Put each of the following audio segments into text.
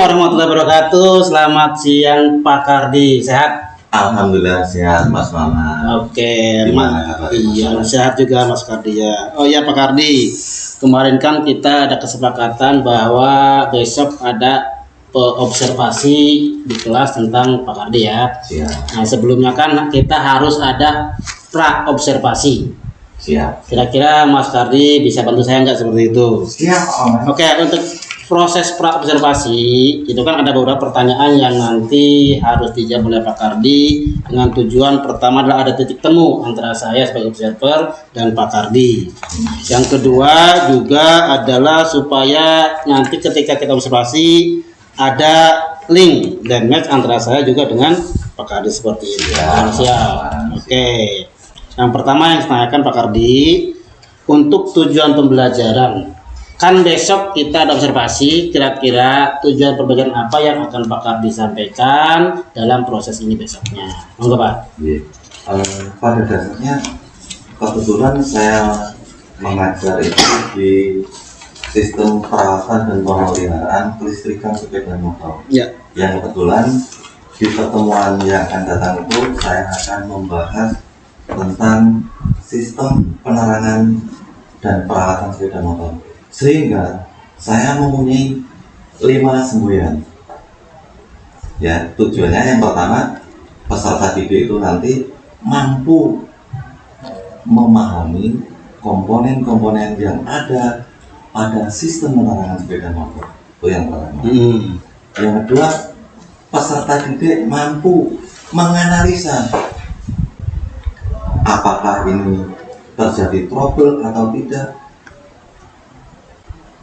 warahmatullahi wabarakatuh. Selamat siang Pak Kardi. Sehat? Alhamdulillah sehat Mas Mama. Oke. Gimana kabarnya, Mas Iya, Mama? sehat juga Mas Kardi ya. Oh ya Pak Kardi. Kemarin kan kita ada kesepakatan bahwa besok ada observasi di kelas tentang Pak Kardi ya. Siap. Nah, sebelumnya kan kita harus ada pra observasi. Siap. Kira-kira Mas Kardi bisa bantu saya nggak seperti itu? Siap Om. Oke, untuk proses pra observasi itu kan ada beberapa pertanyaan yang nanti harus dijawab oleh Pak Kardi dengan tujuan pertama adalah ada titik temu antara saya sebagai observer dan Pak Kardi. Yang kedua juga adalah supaya nanti ketika kita observasi ada link dan match antara saya juga dengan Pak Kardi seperti itu. Siap. Oke. Yang pertama yang saya tanyakan Pak Kardi, untuk tujuan pembelajaran, kan besok kita ada observasi, kira-kira tujuan pembelajaran apa yang akan Pak Kardi sampaikan dalam proses ini besoknya? Monggo Pak. Iya. Pada dasarnya kebetulan saya mengajar itu di sistem perawatan dan pemeliharaan kelistrikan sepeda motor. Ya. Yang kebetulan di pertemuan yang akan datang itu saya akan membahas tentang sistem penerangan dan perawatan sepeda motor, sehingga saya mempunyai 5 semboyan. Ya, tujuannya yang pertama, peserta didik itu nanti mampu memahami komponen-komponen yang ada pada sistem penerangan sepeda motor. Itu yang pertama. Yang kedua, peserta didik mampu menganalisa apakah ini terjadi trouble atau tidak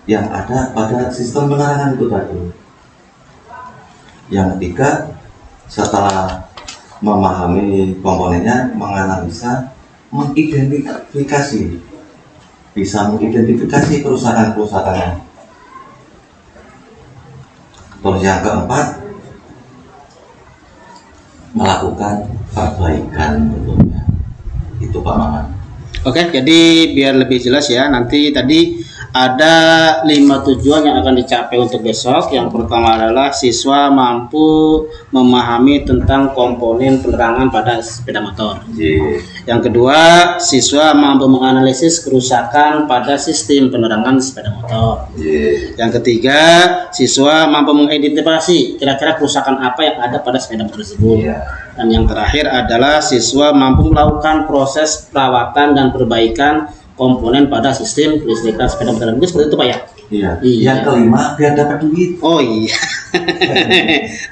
yang ada pada sistem penerangan itu tadi. Yang ketiga, setelah memahami komponennya, menganalisa, mengidentifikasi, bisa mengidentifikasi kerusakan-kerusakannya. Terus yang keempat, melakukan perbaikan tentunya. Itu Pak Maman. Oke, jadi biar lebih jelas ya, nanti tadi ada 5 tujuan yang akan dicapai untuk besok. Yang pertama adalah siswa mampu memahami tentang komponen penerangan pada sepeda motor. Yang kedua, siswa mampu menganalisis kerusakan pada sistem penerangan sepeda motor. Yang ketiga, siswa mampu mengidentifikasi kira-kira kerusakan apa yang ada pada sepeda motor tersebut. Dan yang terakhir adalah siswa mampu melakukan proses perawatan dan perbaikan komponen pada sistem kelistrikan sepeda motor. Mungkin seperti itu Pak ya? Iya. Iya. Yang kelima, biar dapat duit. Oh iya.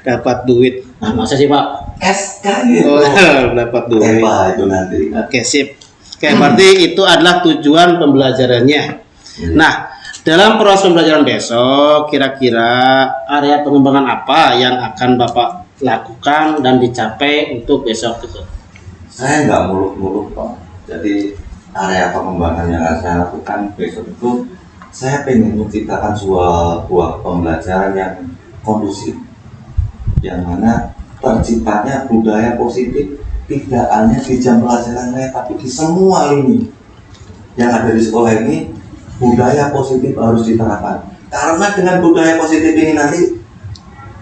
Dapat duit. Nah, masa sih Pak? SK gitu. Oh, dapat duit. Apa itu nanti? Oke, sip. Oke, berarti itu adalah tujuan pembelajarannya. Nah, dalam proses pembelajaran besok, kira-kira area pengembangan apa yang akan Bapak lakukan dan dicapai untuk besok itu? Saya nggak muluk-muluk Pak. Jadi area pengembangan yang akan saya lakukan besok itu, saya pengen menciptakan sebuah pembelajaran yang kondusif, yang mana terciptanya budaya positif tidak hanya di jam pelajaran saya, tapi di semua lini yang ada di sekolah ini. Budaya positif harus diterapkan, karena dengan budaya positif ini nanti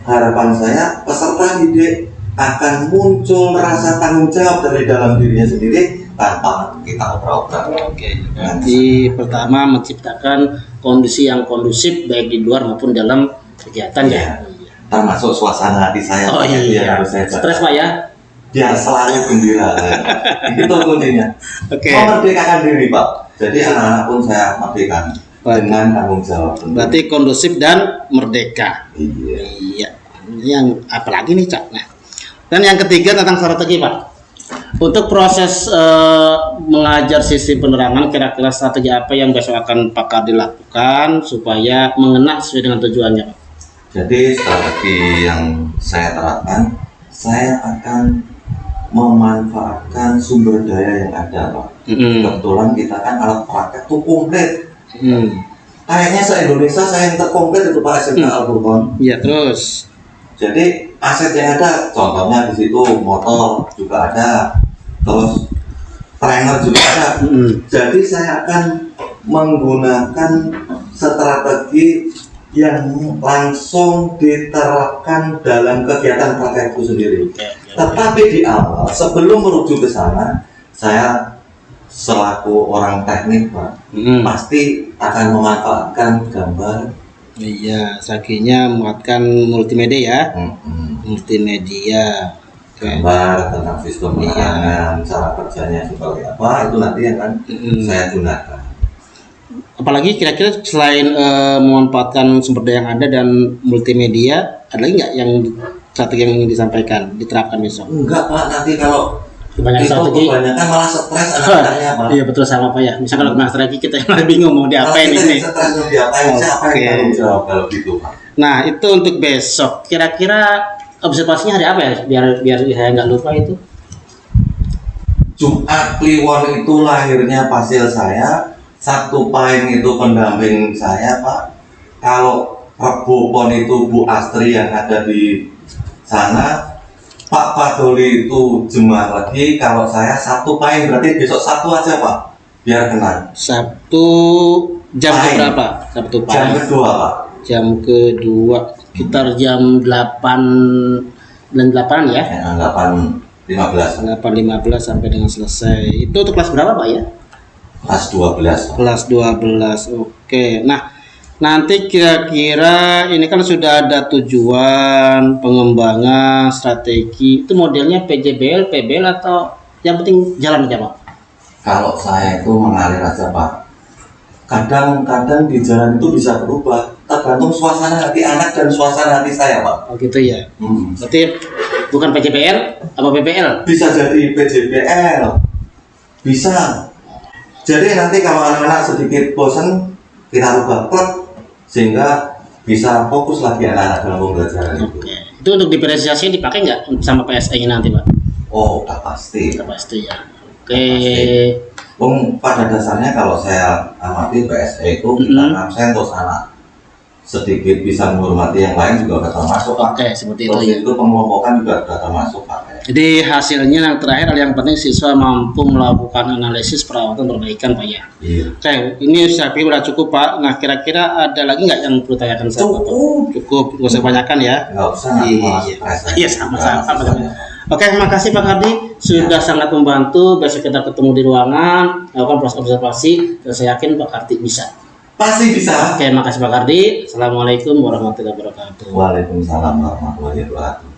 harapan saya peserta didik akan muncul rasa tanggung jawab dari dalam dirinya sendiri tanpa kita oper-oper. Oke, berarti pertama menciptakan kondisi yang kondusif baik di luar maupun dalam kegiatan ya. Termasuk suasana hati saya. Oh iya, harus saya stres Pak ya? Dia selalu gembira. Itu kuncinya. Oke. Memerdekakan diri Pak. Jadi anak-anak pun saya merdekakan dengan tanggung jawab. Berarti kondusif dan merdeka. Iya. Iya. Yang apalagi nih Cak. Nah, dan yang ketiga tentang strategi Pak. Untuk proses mengajar sistem penerangan, kira-kira strategi apa yang besok akan Pak Kardi lakukan supaya mengena sesuai dengan tujuannya Pak? Jadi strategi yang saya terapkan, saya akan memanfaatkan sumber daya yang ada Pak. Kebetulan kita kan alat praktek itu komplit. Kayaknya se-Indonesia saya yang terkomplit itu Pak, SMK Al-Furqon. Iya, terus. Jadi aset yang ada, contohnya di situ motor juga ada, terus trainer juga ada. Jadi saya akan menggunakan strategi yang langsung diterapkan dalam kegiatan praktekku sendiri. Tetapi di awal sebelum merujuk ke sana, saya selaku orang teknik Pak, pasti akan memanfaatkan gambar. Iya, sakinya muatkan multimedia ya. Multimedia. Gambar tentang sistem penerangan, cara kerjanya seperti apa, itu nanti akan saya gunakan. Apalagi kira-kira selain memanfaatkan sumber daya yang ada dan multimedia, ada lagi nggak yang strategi yang ingin disampaikan, diterapkan besok? Enggak Pak, nanti kalau kebanyakan malah stres anak-anaknya Pak. Iya betul sama Pak ya. Misalnya kalau kena strategi kita yang bingung mau diapain ini. Stres mau diapain, siapa yang tanggung jawab kalau gitu Pak? Nah itu untuk besok. Kira-kira observasinya hari apa ya? Biar saya nggak lupa itu. Jumat Kliwon itu lahirnya pasil saya. Sabtu Pahing itu pendamping saya Pak. Kalau Rebo Pon itu Bu Astri yang ada di sana. Pak Padoli itu jemaah lagi. Kalau saya Sabtu Pahing berarti besok Sabtu aja Pak, biar kenal. Sabtu jam berapa? Sabtu Pahing. Jam kedua Pak. Jam kedua, sekitar jam 8 dan 8 ya? 8.15. 8.15 sampai dengan selesai. Itu untuk kelas berapa Pak ya? Kelas 12. Kelas 12. Oke. Nah, nanti kira-kira ini kan sudah ada tujuan, pengembangan, strategi. Itu modelnya PJBL, PBL atau yang penting jalan aja Pak? Kalau saya itu mengalir aja Pak. Kadang-kadang di jalan itu bisa berubah, tergantung suasana hati anak dan suasana hati saya Pak. Oh gitu ya. Berarti bukan PJBL apa PBL? Bisa jadi PJBL, bisa. Jadi nanti kalau anak-anak sedikit bosan, kita rubah klub sehingga bisa fokus lagi anak-anak dalam pembelajaran itu. Oke. Itu untuk diferensiasi dipakai nggak sama PSE-nya nanti Pak? Oh, udah pasti. Udah pasti ya. Oke. Pada dasarnya kalau saya amati PSE itu kita absen terus anak sedikit bisa menghormati yang lain juga sudah termasuk Pak. Oke, seperti terus itu ya. Itu pengelompokan juga sudah termasuk Pak. Jadi hasilnya yang terakhir yang penting siswa mampu melakukan analisis perawatan perbaikan Pak ya. Iya. Oke, ini saya pikir udah cukup Pak. Nah kira-kira ada lagi nggak yang perlu tanyakan saya Pak? Cukup, nggak usah kebanyakan ya. Nggak usah. Iya sama-sama. Oke, makasih Pak Kardi sudah sangat membantu. Besok kita ketemu di ruangan, lakukan proses observasi. Dan saya yakin Pak Kardi bisa. Pasti bisa. Oke, makasih Pak Kardi. Assalamualaikum warahmatullahi wabarakatuh. Waalaikumsalam warahmatullahi wabarakatuh.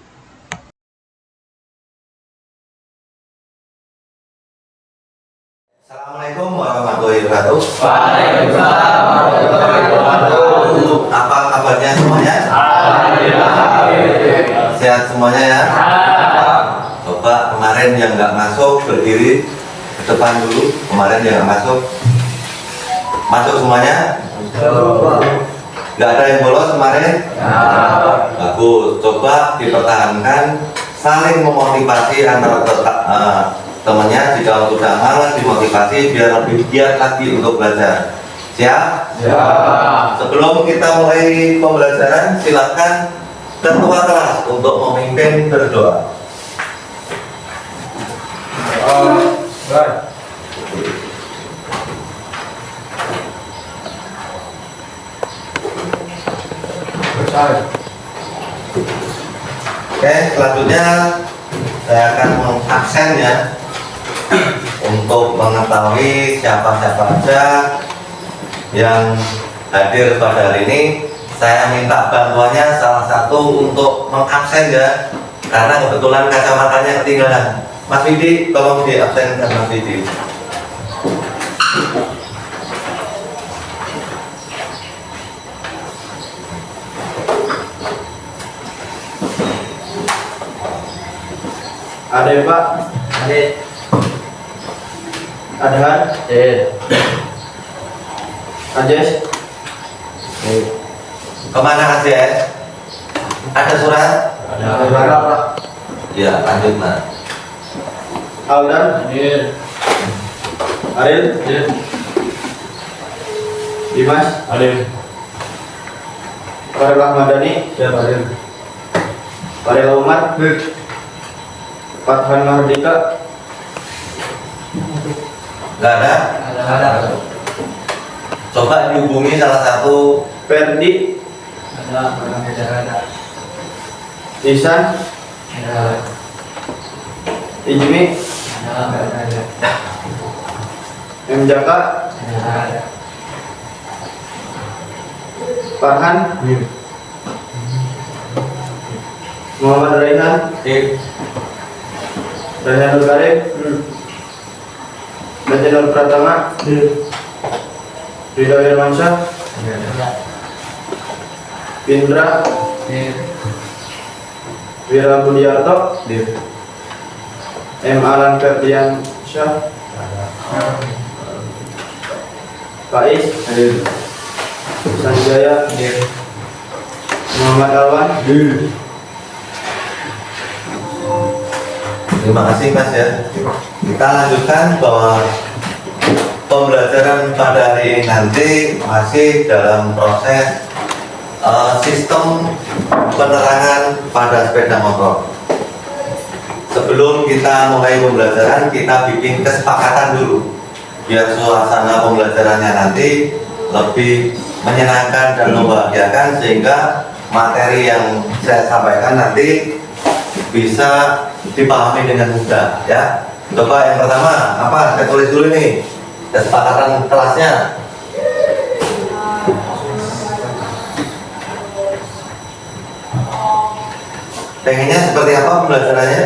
Assalamualaikum warahmatullahi wabarakatuh. Waalaikumsalam warahmatullahi wabarakatuh. Apa kabarnya semuanya? Sehat semuanya ya? Coba kemarin yang nggak masuk berdiri ke depan dulu. Kemarin yang nggak masuk, masuk semuanya? Nggak ada yang bolos kemarin? Bagus. Coba dipertahankan, saling memotivasi antara temannya. Jika sudah malas dimotivasi biar lebih giat lagi untuk belajar. Siap? Sebelum kita mulai pembelajaran, silakan ketua kelas untuk memimpin berdoa. Oke, selanjutnya saya akan mengabsen ya untuk mengetahui siapa-siapa saja yang hadir pada hari ini. Saya minta bantuannya salah satu untuk mengabsen ya, karena kebetulan kacamatanya ketinggalan. Mas Widi, tolong diabsenkan Mas Widi. Ada ya Pak? Ada. Ada kan? Ajes? Kemana aja? Ada surat? Ada Pak. Ya, lanjut Mas. Aldan? Ariel? Dimas? Ariel. Farel Ahmadani? Siap Ariel. Farel Umar? Fathan Mardika? Nggak ada? Ada. Coba dihubungi salah satu. Ferdi? Ada. Ihsan, Ada. Ijmi, Ada. M. Jaka, Ada. Farhan, Muhammad Raihan, Raihanul Karim, Bajanul Pratama, Ridho Irmansyah, Indra, Wira Budiarto, M. Alan Ferdian Syah, Faiz, Sanjaya, Muhammad Alwan, Terima kasih Mas ya. Kita lanjutkan bahwa pembelajaran pada hari ini nanti masih dalam proses sistem penerangan pada sepeda motor. Sebelum kita mulai pembelajaran, kita bikin kesepakatan dulu biar suasana pembelajarannya nanti lebih menyenangkan dan membahagiakan, sehingga materi yang saya sampaikan nanti bisa dipahami dengan mudah ya. Coba yang pertama apa? Saya tulis dulu nih kesepakatan kelasnya. Pengennya seperti apa pembelajarannya?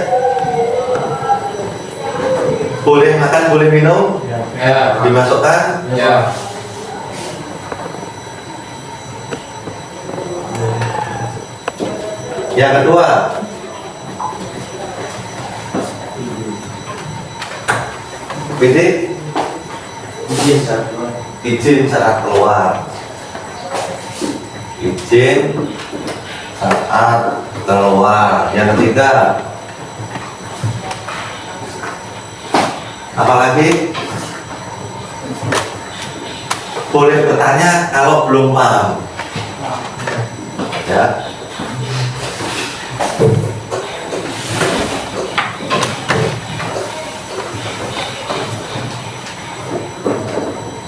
Boleh makan, boleh minum, Ya. dimasukkan. Ya. Yang kedua, pilih izin saat keluar. Izin saat keluar. Yang ketiga, apalagi boleh bertanya kalau belum paham ya.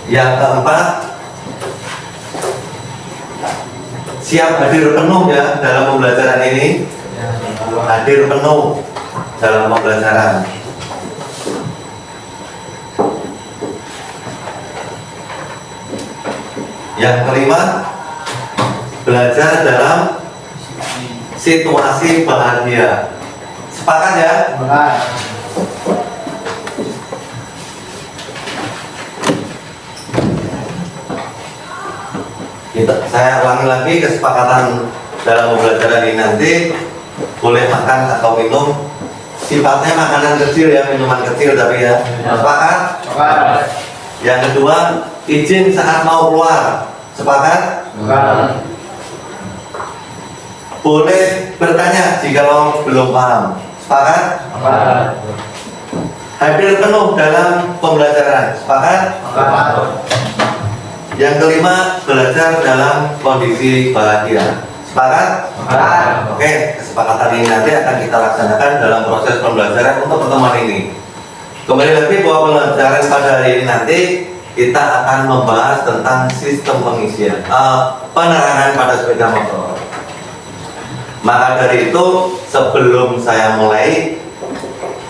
Yang keempat, siap hadir penuh ya dalam pembelajaran ini. Hadir penuh dalam pembelajaran. Yang kelima, belajar dalam situasi bahagia. Sepakat ya? Saya ulangi lagi kesepakatan dalam pembelajaran ini nanti boleh makan atau minum, sifatnya makanan kecil ya, minuman kecil tapi ya. Sepakat? Yang kedua, izin saat mau keluar. Sepakat? Boleh bertanya jika belum paham. Sepakat? Hadir penuh dalam pembelajaran. Sepakat? Yang kelima, belajar dalam kondisi bahagia. Sepakat? Oke, kesepakatan ini nanti akan kita laksanakan dalam proses pembelajaran untuk pertemuan ini. Kembali lagi bahwa pembelajaran pada hari ini nanti kita akan membahas tentang sistem pengisian penerangan pada sepeda motor. Maka dari itu, sebelum saya mulai,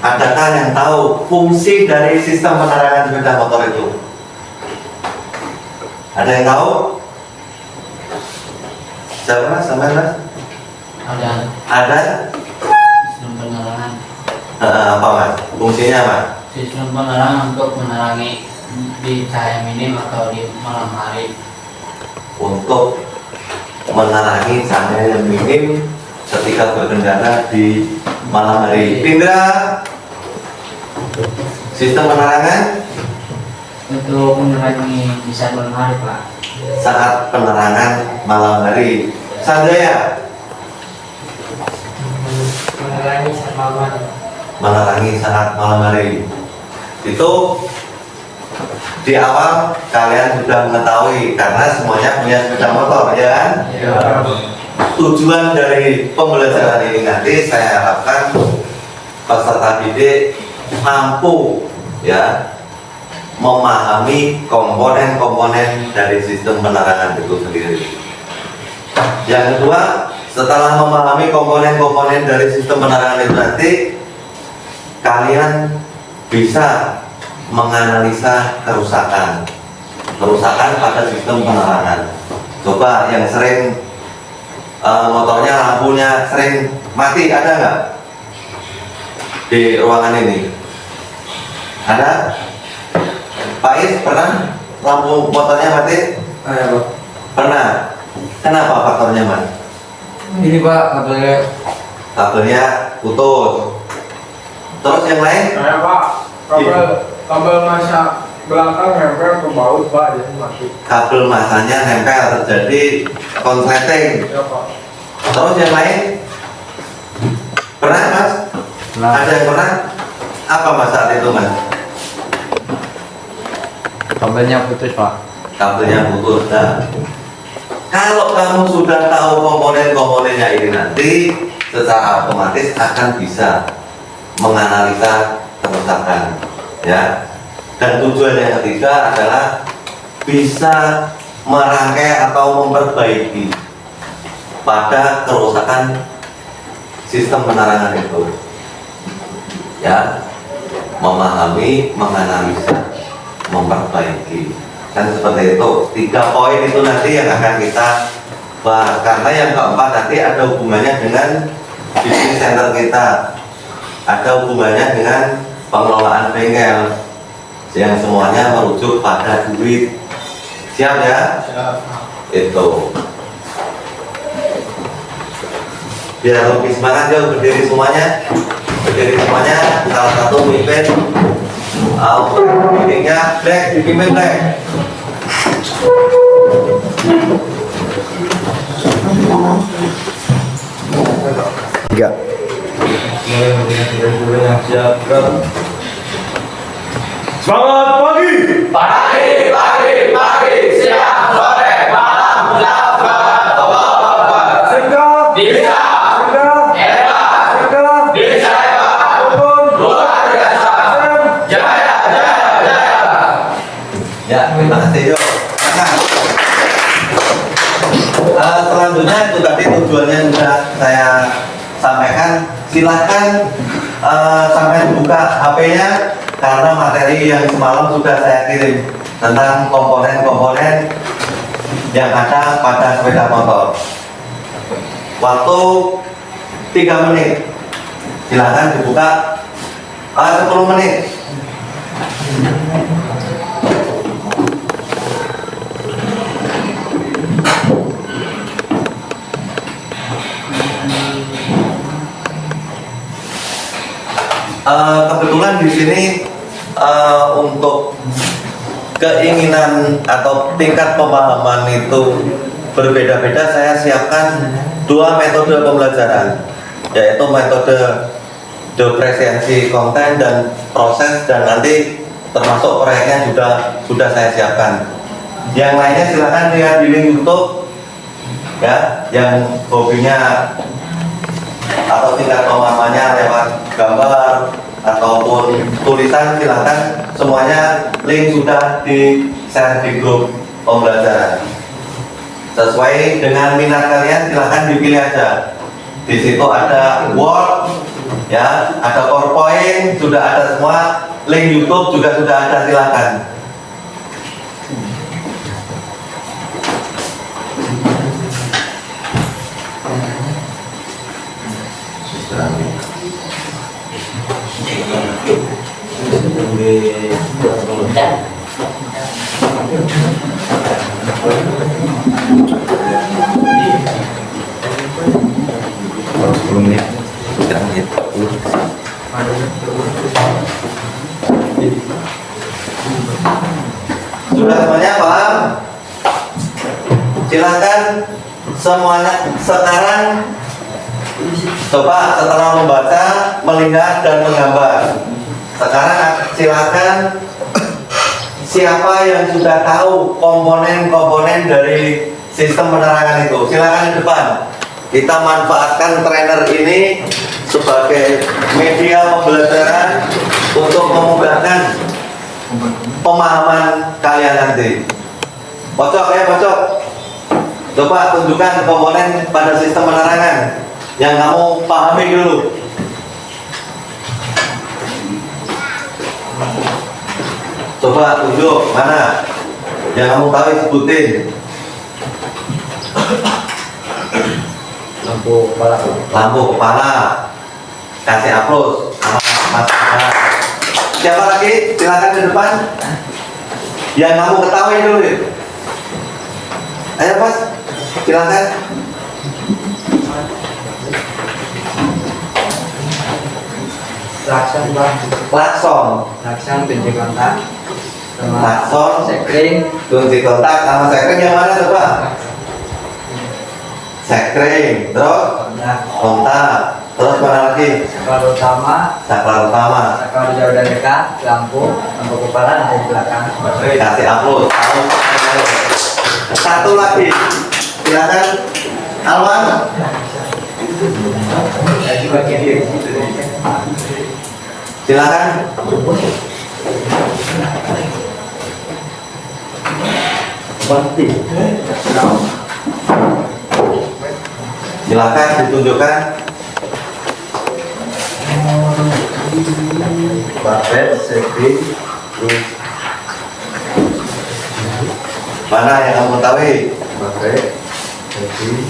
adakah yang tahu fungsi dari sistem penerangan sepeda motor itu? Ada yang tahu? Siapa mas? Sampai mas? Ada? Sistem penerangan. Apa mas? Fungsinya mas? Sistem penerangan untuk menerangi di cahaya minim atau di malam hari. Untuk menerangi cahaya yang minim ketika berkendara di malam hari. Pindra, sistem penerangan Untuk menerangi di saat malam hari, Pak. saat penerangan malam hari. Sanjaya, Menerangi saat malam hari. menerangi saat malam hari. Itu di awal kalian sudah mengetahui karena semuanya punya sepeda motor, ya kan? Ya. Tujuan dari pembelajaran ini nanti saya harapkan peserta didik mampu ya memahami komponen-komponen dari sistem penerangan itu sendiri. Yang kedua, setelah memahami komponen-komponen dari sistem penerangan itu nanti, kalian bisa menganalisa kerusakan pada sistem penerangan. Coba yang sering motornya lampunya sering mati, ada nggak di ruangan ini? Ada? Pak Is, pernah lampu motornya mati? Pak. Pernah. Kenapa faktornya, Mas? Ini Pak, Kabelnya putus. Terus yang lain? Saya Pak, kabel masa belakang nempel ke baut Pak, jadi mati. Kabel masanya nempel, terjadi konsleting. Ya Pak. Terus yang lain? Pernah, Mas? Ada yang pernah? Apa Mas saat itu, Mas? kabelnya putus Pak. Kabelnya putus. Nah, kalau kamu sudah tahu komponen-komponennya ini nanti, secara otomatis akan bisa menganalisa kerusakan, ya. Dan tujuan yang ketiga adalah bisa merangkai atau memperbaiki pada kerusakan sistem penerangan itu, ya. Memahami, menganalisa, memperbaiki, dan seperti itu. 3 poin itu nanti yang akan kita bahas, karena yang keempat nanti ada hubungannya dengan bisnis center kita, ada hubungannya dengan pengelolaan bengkel yang semuanya merujuk pada duit. Siap ya? Siap. Itu biar lebih semangat, yuk berdiri semuanya, salah satu pemimpin meetingnya Black, dipimpin Black. Tiga. Semangat pagi. Pagi, siang, sore, malam, muzaffar, Allahu Sehingga Bisa, hebat, bisa hebat, luar biasa, jaya. Ya, terima kasih yuk. Selanjutnya itu tadi tujuannya sudah saya sampaikan. Silahkan sampai buka HP-nya, karena materi yang semalam sudah saya kirim tentang komponen-komponen yang ada pada sepeda motor. Waktu 3 menit. Silahkan dibuka. 10 menit. Kebetulan di sini untuk keinginan atau tingkat pemahaman itu berbeda-beda, saya siapkan 2 metode pembelajaran, yaitu metode depresiasi konten dan proses, dan nanti termasuk proyeknya sudah saya siapkan. Yang lainnya silakan lihat di link YouTube, ya, yang hobinya atau tingkat pemahamannya lewat gambar ataupun tulisan, silahkan, semuanya link sudah di share di grup pembelajaran. Sesuai dengan minat kalian, silahkan dipilih aja. Di situ ada Word, ya, ada PowerPoint, sudah ada semua. Link YouTube juga sudah ada, silahkan. Sudah semuanya paham? Silahkan semuanya sekarang coba setelah membaca, melihat dan menggambar. Sekarang silakan, siapa yang sudah tahu komponen-komponen dari sistem penerangan itu, silakan di depan. Kita manfaatkan trainer ini sebagai media pembelajaran untuk memudahkan pemahaman kalian nanti. Pojok ya, pojok. Coba tunjukkan komponen pada sistem penerangan yang kamu pahami dulu. Coba tunjuk mana yang kamu tahu, sebutin. Lampu kepala. Lampu kepala. Kasih aplaus. Siapa lagi? Silakan ke depan. Yang kamu ketahui dulu. Ayo Mas, silakan. Klakson Pak. Klakson. Klakson, kunci kontak. Sama Klakson, sekring. kunci kontak sama sekring yang mana coba? Sekring, terus Kontak. kontak, terus mana lagi? Saklar utama. Saklar utama. Saklar jauh dan dekat. Lampu kepala, lampu belakang. Kasih aplaus. Satu lagi, silakan Alwan. Silakan. Silakan ditunjukkan. Baterai, sekring, terus Mana yang kamu ketahui? baterai, sekring.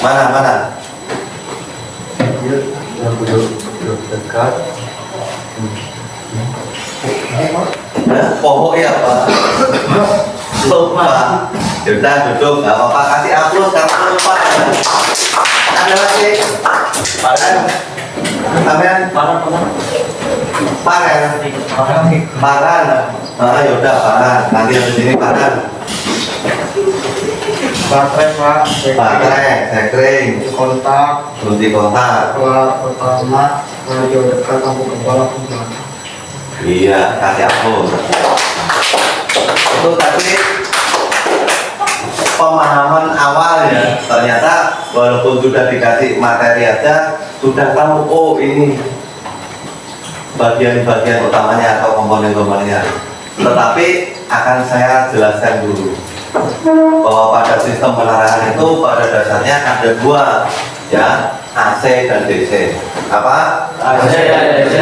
Mana? Lampu jauh dekat. Pohon ya Pak. Lupa. Yaudah duduk, nggak apa-apa. Kasih aplaus karena lupa. Ada lagi? Paren. Sampean? Paren. Ah, yaudah Paren. Nanti di sini Paren. Baterai Pak. Baterai, sekring, Kontak. kunci kontak. Keluar pertama. Radio dekat lampu kepala. Iya, kasih aplaus. Itu tadi pemahaman awal ya. Ternyata walaupun sudah dikasih materi aja, sudah tahu oh ini bagian-bagian utamanya atau komponen-komponennya. Tetapi akan saya jelaskan dulu bahwa pada sistem penerangan itu pada dasarnya ada dua ya, AC dan DC. Apa? AC dan DC.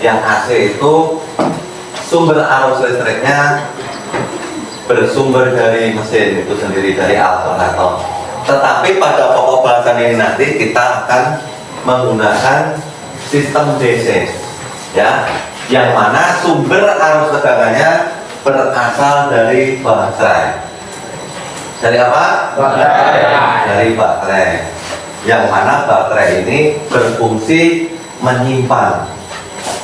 Yang AC itu sumber arus listriknya bersumber dari mesin itu sendiri, dari alternator. Tetapi pada pokok bahasan ini nanti kita akan menggunakan sistem DC ya, yang mana sumber arus tegangannya berasal dari baterai. Dari apa? Baterai. Dari baterai. Yang mana baterai ini berfungsi menyimpan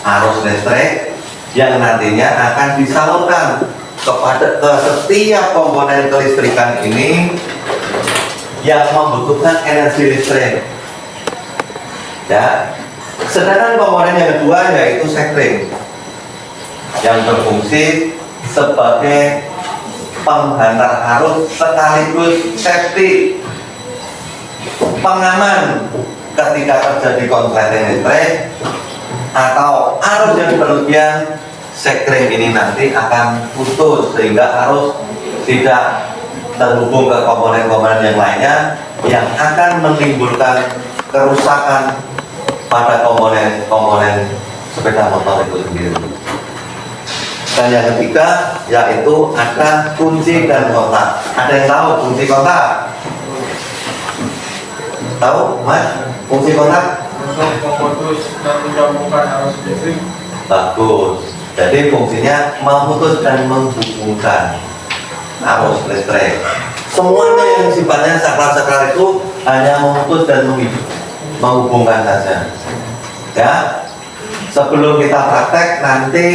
arus listrik yang nantinya akan disalurkan ke setiap komponen kelistrikan ini yang membutuhkan energi listrik. Ya. Sedangkan komponen yang kedua yaitu sekring yang berfungsi sebagai penghantar arus sekaligus safety, pengaman ketika terjadi konsleting listrik atau arus yang berlebihan. Sekring ini nanti akan putus sehingga arus tidak terhubung ke komponen-komponen yang lainnya yang akan menimbulkan kerusakan pada komponen-komponen sepeda motor itu sendiri. Dan yang ketiga yaitu ada kunci dan kontak. Ada yang tahu kunci kontak? Tahu Mas? Kunci kontak? Untuk memutus dan menggabungkan arus listrik. Bagus. Jadi fungsinya memutus dan menghubungkan arus listrik. Semuanya yang sifatnya saklar-saklar itu hanya memutus dan menghubungkan saja. Ya. Sebelum kita praktek nanti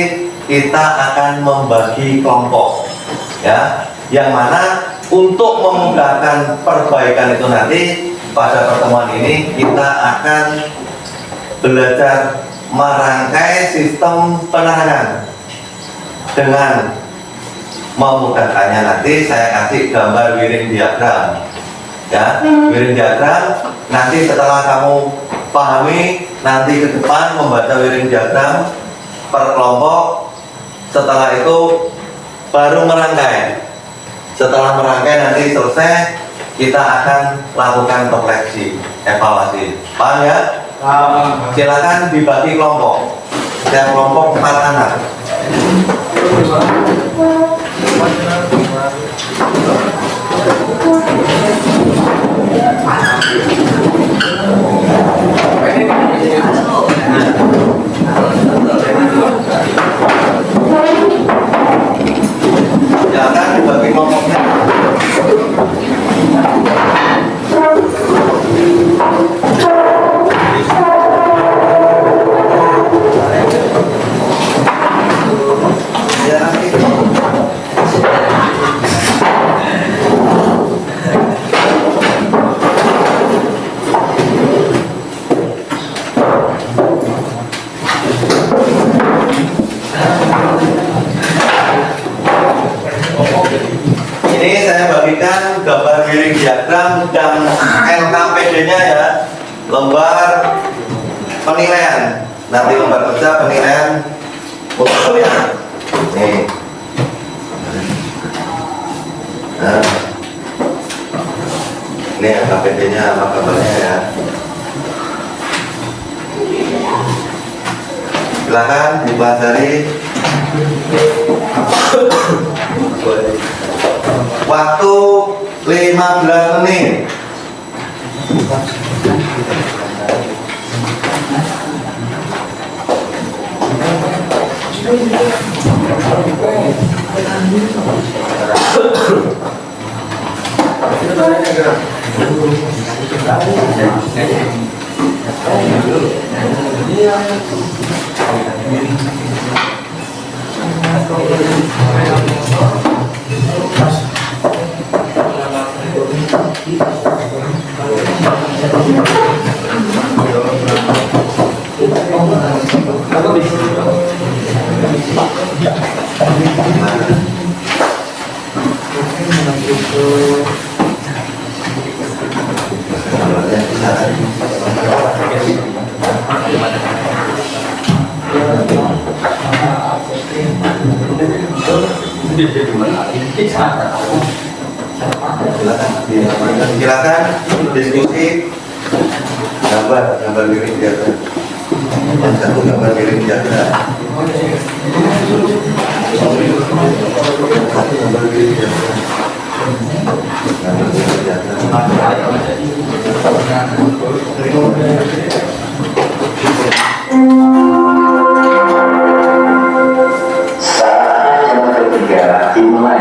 kita akan membagi kelompok. Ya. Yang mana untuk memudahkan perbaikan itu nanti pada pertemuan ini kita akan belajar merangkai sistem penerangan. Dengan memudahkannya nanti saya kasih gambar wiring diagram. Ya, wiring diagram nanti setelah kamu pahami nanti ke depan membaca wiring diagram per kelompok Setelah itu baru merangkai. Setelah merangkai nanti selesai, kita akan lakukan refleksi, evaluasi. Paham ya? Silakan dibagi kelompok. Setiap kelompok 4 anak. Silakan dibagi kelompoknya. Ya, nanti. Ini saya bagikan gambar miring diagram dan LKPD-nya ya, lembar penilaian. Nanti lembar kerja penilaian untuk kalian. Nih. Nah. Ini LKPD-nya apa kabarnya ya? Silakan dipelajari. Waktu 15 menit. Silakan diskusi gambar miring diagram. Yang satu gambar miring diagram. Gambar miring diagram. Saat yang ketiga dimulai.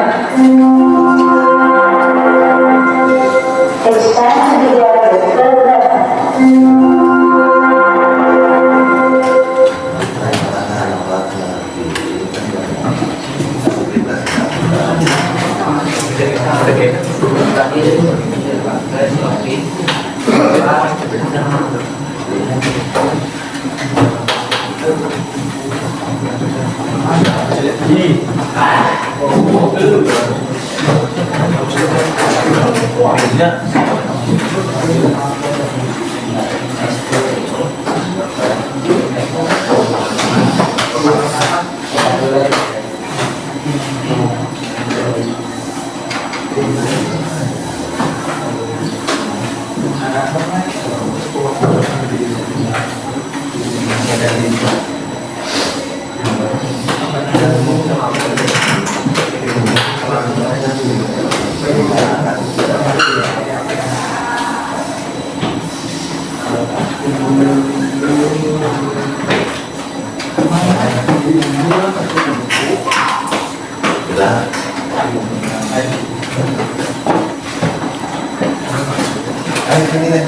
Ayo sini deh.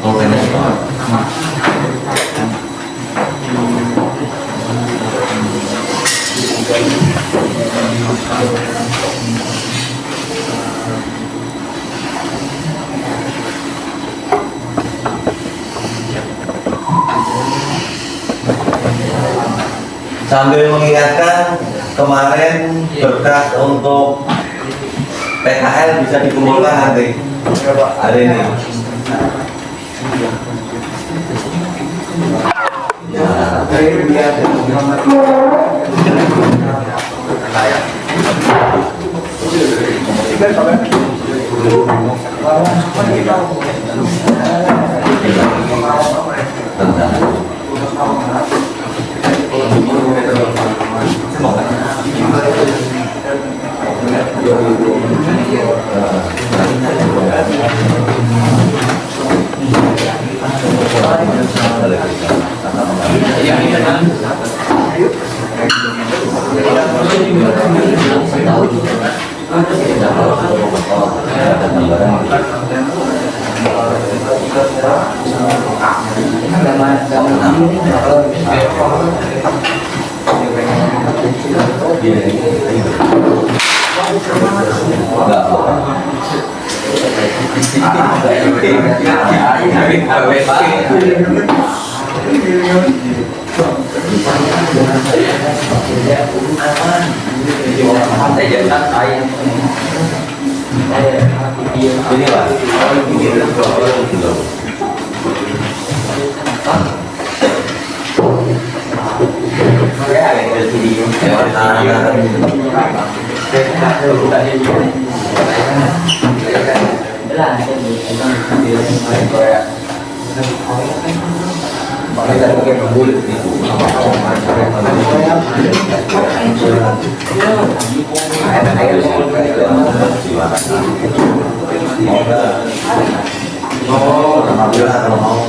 Oh, benar. Sambil mengingatkan kemarin berkas untuk PKL bisa dikumpulkan nanti. Ada ini. Ini lah. Alhamdulillah kalau mau.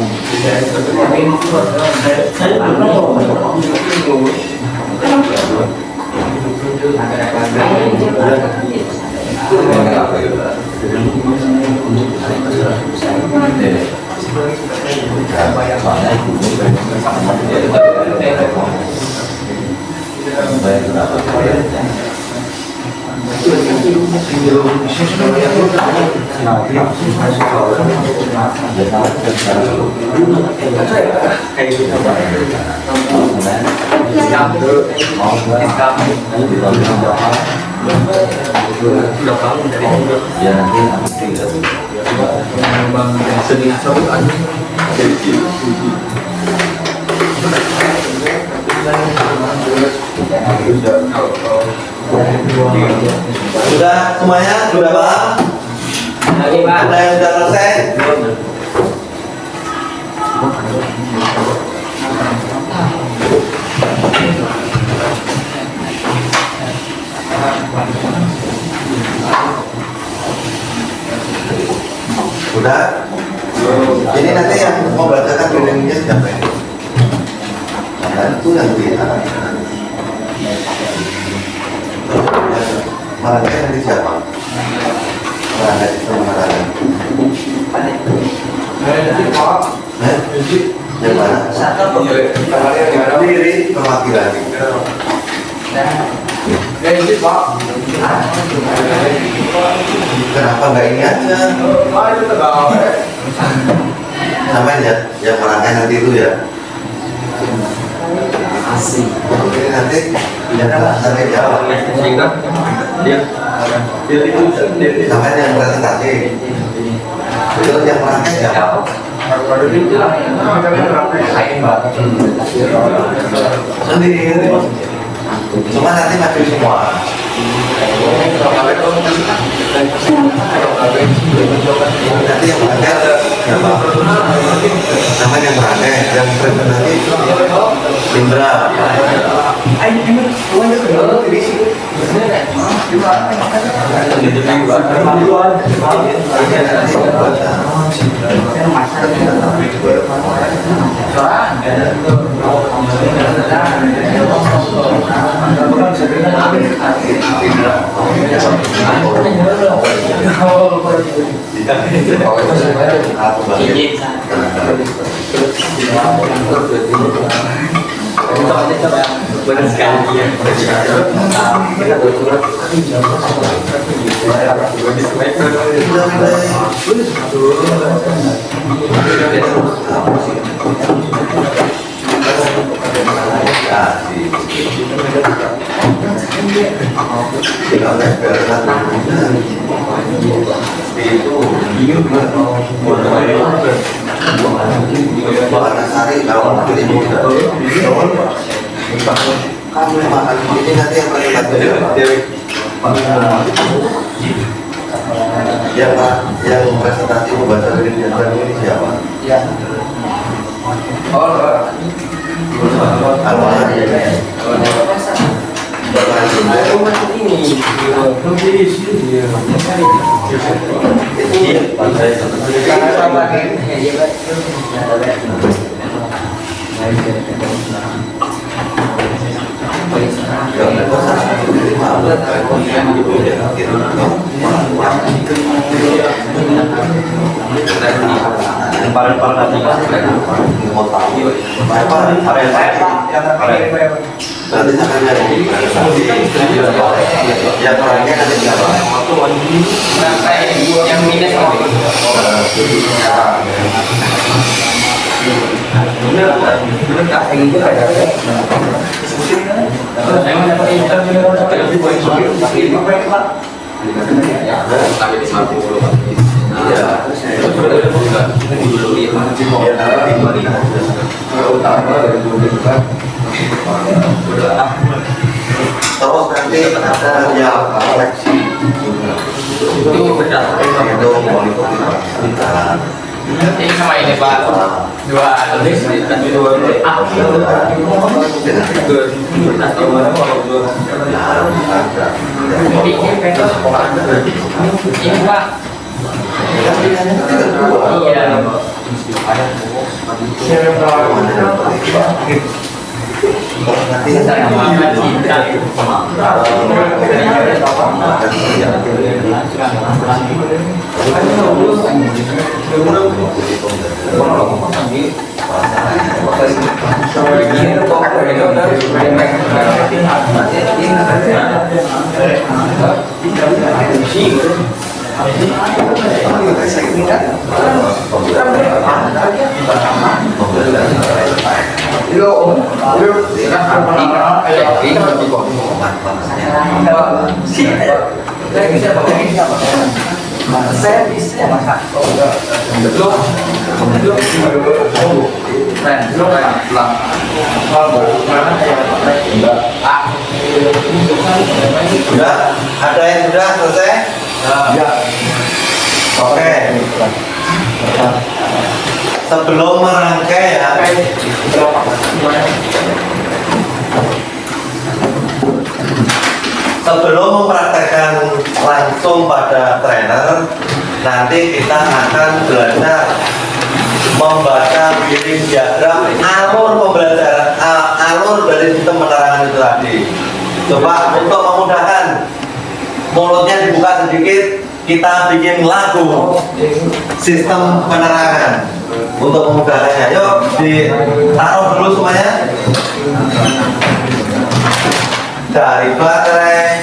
Sudah semuanya? Sudah Pak? Ada yang sudah selesai? Sudah? Ini nanti yang mau bacakan dindingnya siapa ini? Nah, itu yang dilihat. Marangnya nanti siapa? Marangnya itu marangnya. Yang mana? Diri perwakilan. Kenapa nggak ini aja? Sampai ya, yang marangnya nanti itu ya. Asik. Oke, nanti yang sampai jawab. Sampai yang presentasi. Itu yang merangkai siapa? Sendiri. Cuma nanti maju semua. Nanti yang merangkai siapa? Sampai yang merangkai, yang presentasi Indra. Benar sekali ya. Kasih. tinggal nempel satu itu warna sari kalau mungkin ibu kamu makan ini nanti yang paling yang presentasi membaca dari diagram ini siapa? Ya. Berarti sampai yang orangnya nanti siapa? Yang minus Terus nanti ada yang koleksi itu politik ini sama ini Pak, dua ini Pak. Saya bisa masak. Sudah? Ada yang sudah selesai? Ya. Oke. Sebelum merangkai ya. Sebelum mempraktekkan langsung pada trainer, nanti kita akan belajar membaca bidding diagram alur pembelajaran, alur dari sistem penerangan itu tadi. Coba untuk memudahkan, mulutnya dibuka sedikit, kita bikin lagu sistem penerangan untuk memudahkannya. Yuk ditaruh dulu semuanya. Dari baterai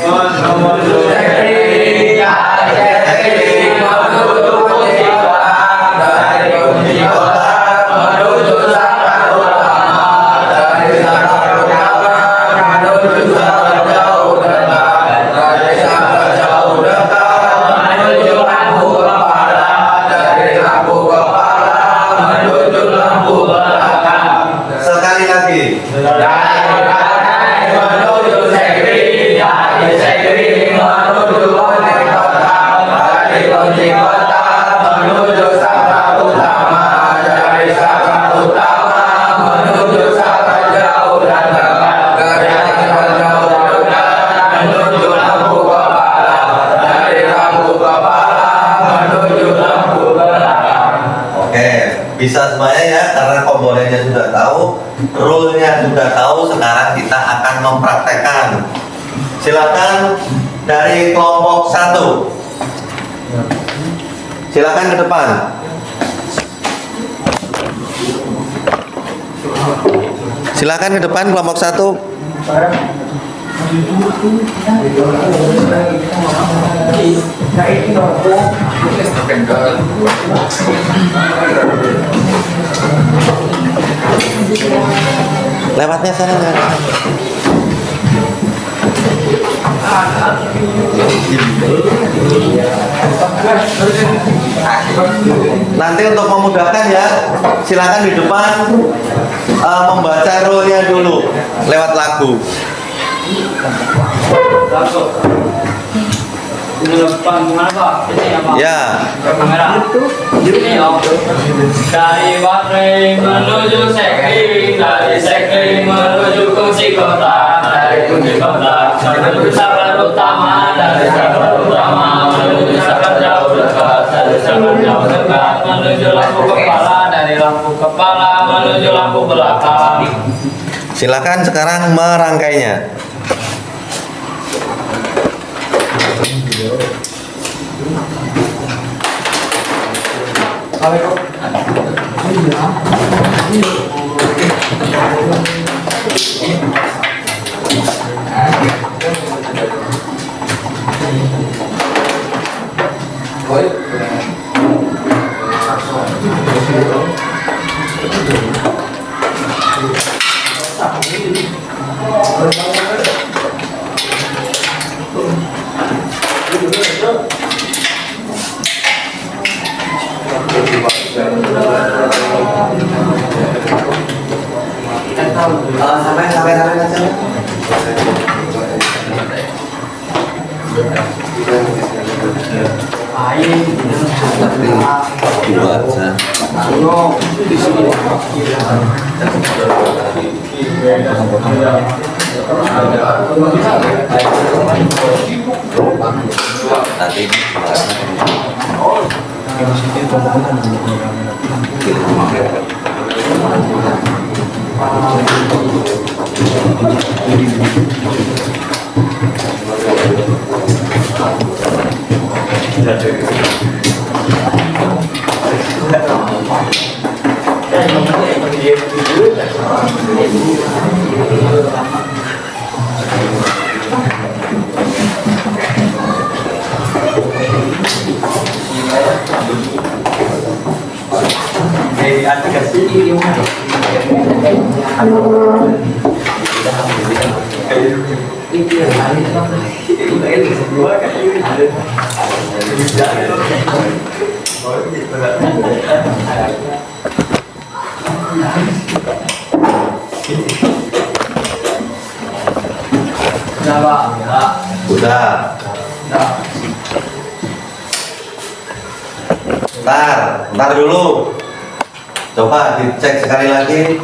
sekali lagi. Bisa semuanya ya, karena komponennya sudah tahu, rule-nya sudah tahu. Sekarang kita akan mempraktekkan. Silakan dari kelompok 1. Silakan ke depan. Silakan ke depan kelompok 1. Lewatnya sana. Nanti untuk memudahkan ya, silakan di depan membaca role-nya dulu lewat lagu. Depan gimana Pak? Ini apa? Ya. Kamera. Ini om. Dari Baterai menuju Sekri, dari Sekri menuju Kunci Kota, dari Kunci Kota menuju Saklar Utama, dari Saklar Utama menuju Saklar Jauh Dekat, dari Saklar Jauh Dekat menuju lampu kepala, dari lampu kepala menuju lampu belakang. Silakan sekarang merangkainya. Sampai aja. Dua aja. Tadi udah. Ntar dulu. Coba dicek sekali lagi.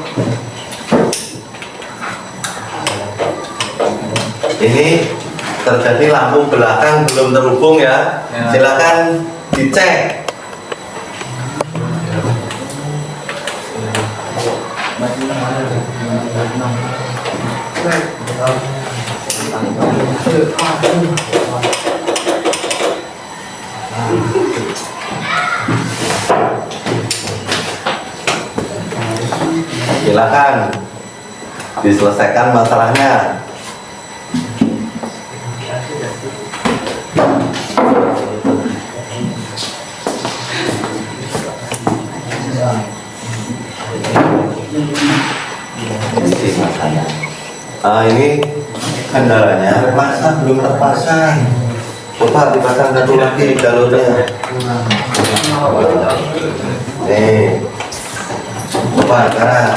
Ini terjadi lampu belakang belum terhubung ya. Silakan dicek. Silakan diselesaikan masalahnya. Ini kendalanya pasang belum terpasang. Coba dipasang satu lagi jalurnya. Nih, coba sekarang.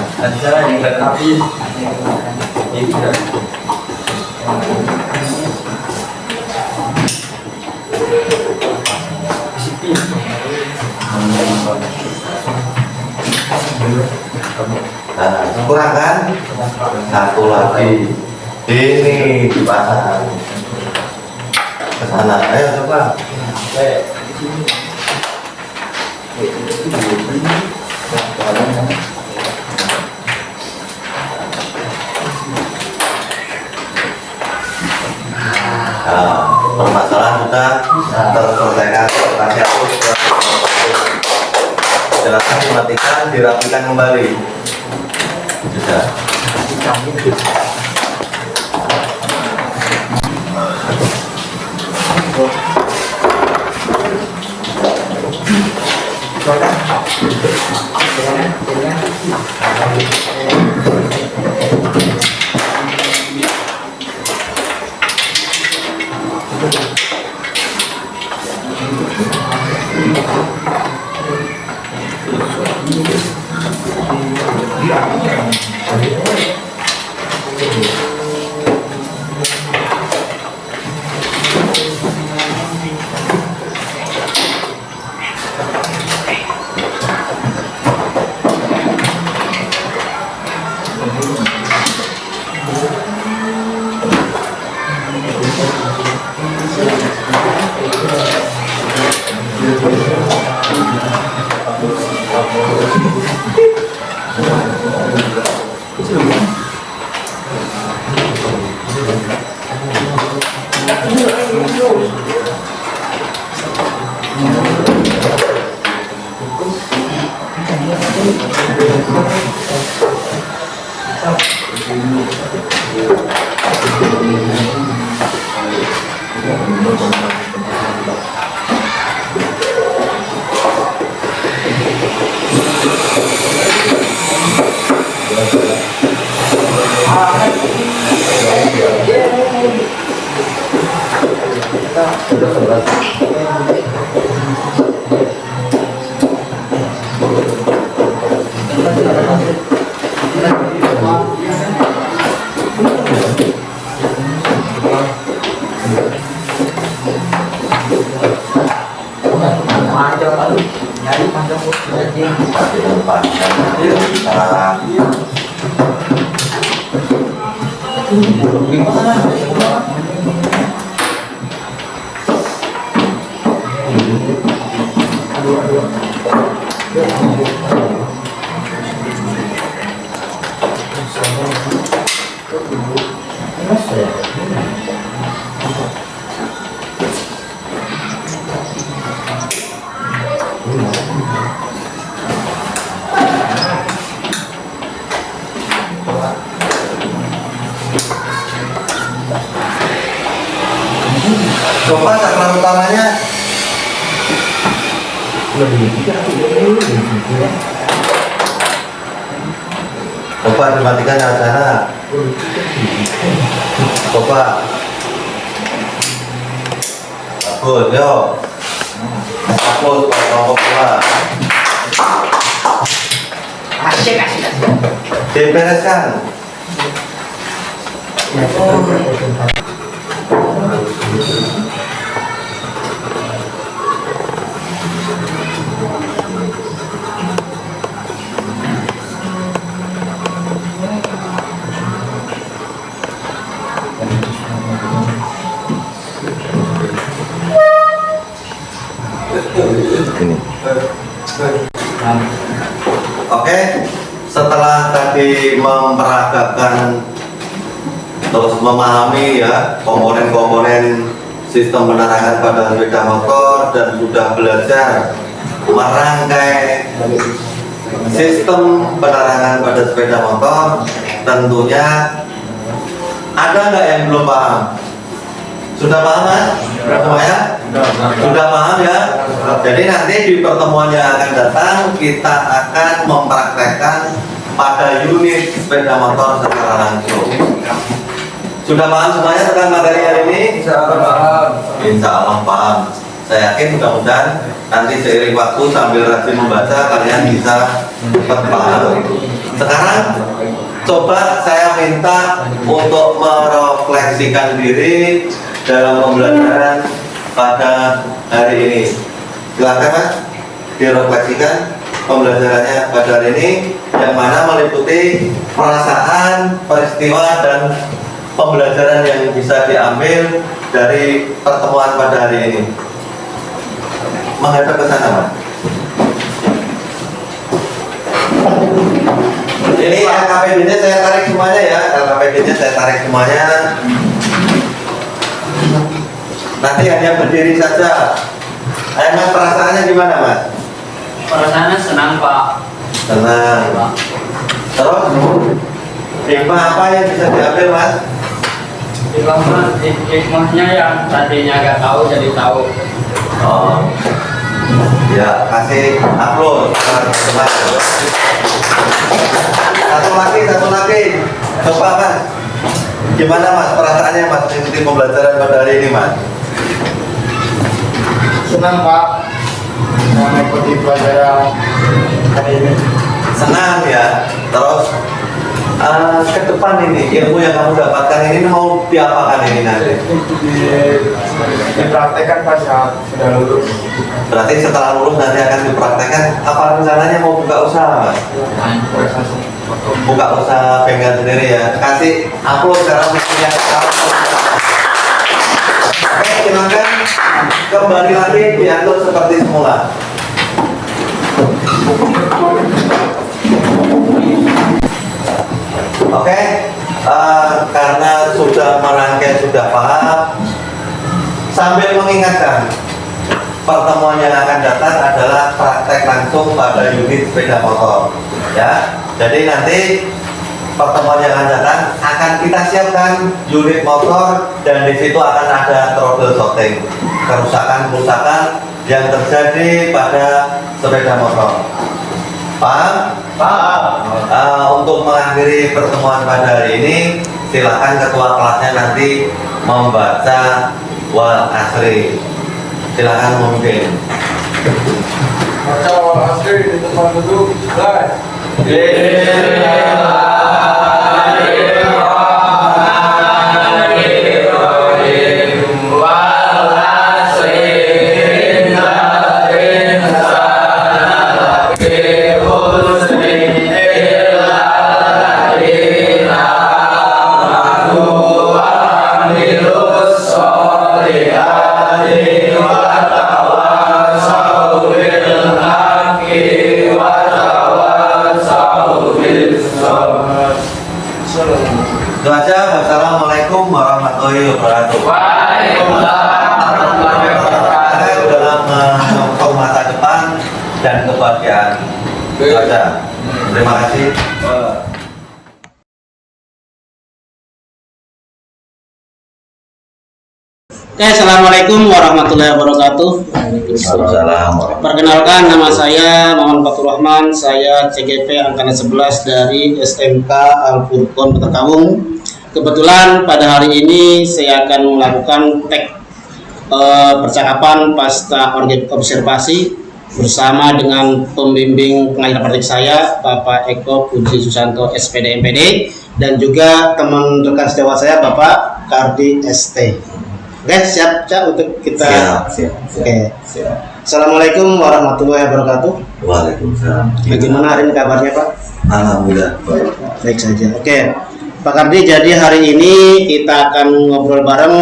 Nah, kurang kan? Satu lagi. Ini dipasang ke sana. Ayo coba. Nah, permasalahan sudah terselesaikan. Terima kasih. Silakan dimatikan, dirapikan kembali. Sudah. Coba sasaran utamanya coba dimatikan ya sana. Coba bagus, yuk bagus, keluar dibereskan. Oke, setelah tadi memperagakan terus memahami ya komponen-komponen sistem penerangan pada sepeda motor dan sudah belajar merangkai sistem penerangan pada sepeda motor, tentunya ada nggak yang belum paham? Sudah paham kan? Semuanya? Sudah paham ya? Jadi nanti di pertemuan yang akan datang kita akan mempraktekkan pada unit sepeda motor secara langsung. Sudah paham semuanya tentang materi hari ini? Insya Allah paham. Insya Allah paham. Saya yakin mudah-mudahan nanti seiring waktu sambil rajin membaca kalian bisa cepat paham. Sekarang coba saya minta untuk merefleksikan diri dalam pembelajaran pada hari ini. Silakan Mas, direfleksikan pembelajarannya pada hari ini yang mana meliputi perasaan, peristiwa dan pembelajaran yang bisa diambil dari pertemuan pada hari ini. Menghadap ke sana, Mas. Ini LKPD-nya saya tarik semuanya ya, LKPD-nya saya tarik semuanya. Nanti hanya berdiri saja. Ayo Mas, perasaannya gimana Mas? Perasaannya senang Pak. Tenang. Terus hikmah apa yang bisa diambil Mas? Hikmahnya yang tadinya nggak tahu jadi tahu. Oh, ya kasih upload. Satu lagi. Coba Mas. Gimana Mas perasaannya Mas mengikuti pembelajaran pada hari ini Mas? Senang Pak. mengikuti pelajaran hari ini. Senang ya. Terus ke depan ini ilmu yang kamu dapatkan ini mau diapakan ini nanti? Dipraktekkan pas saat sudah lulus. Berarti setelah lulus nanti akan dipraktekkan. Apa rencananya mau buka usaha, Mas? Buka usaha bengkel sendiri ya. Kasih upload cara yang sekarang. Oke, silakan kembali lagi diatur seperti semula. Oke, karena sudah merangkai, sudah paham, sambil mengingatkan pertemuan yang akan datang adalah praktek langsung pada unit sepeda motor ya. Jadi nanti pertemuan yang akan datang akan kita siapkan unit motor dan di situ akan ada troubleshooting kerusakan yang terjadi pada sepeda motor. Paham? Paham. Untuk mengakhiri pertemuan pada hari ini, silakan ketua kelasnya nanti membaca wal asri. Silakan memimpin. Baca wal asri di tempat duduk. Mulai. Itu aja. Wassalamualaikum warahmatullahi wabarakatuh. Dalam menyokong masa depan dan kebahagiaan. Itu aja. Terima kasih. Oke, assalamualaikum warahmatullahi wabarakatuh. Waalaikumsalam. Perkenalkan, nama saya Muhammad Fatur Rahman. Saya CGP angkatan 11 dari SMK Al Furqon Peterkawung. Kebetulan pada hari ini saya akan melakukan percakapan pasca observasi bersama dengan pembimbing pengajar praktik saya, Bapak Eko Puji Susanto SPD MPD, dan juga teman rekan sejawat saya, Bapak Kardi ST. Oke, siap Cak untuk kita. Siap. Oke. Assalamualaikum warahmatullahi wabarakatuh. Waalaikumsalam. Bagaimana hari ini kabarnya, Pak? Alhamdulillah. Baik saja. Oke, Pak Kardi, jadi hari ini kita akan ngobrol bareng,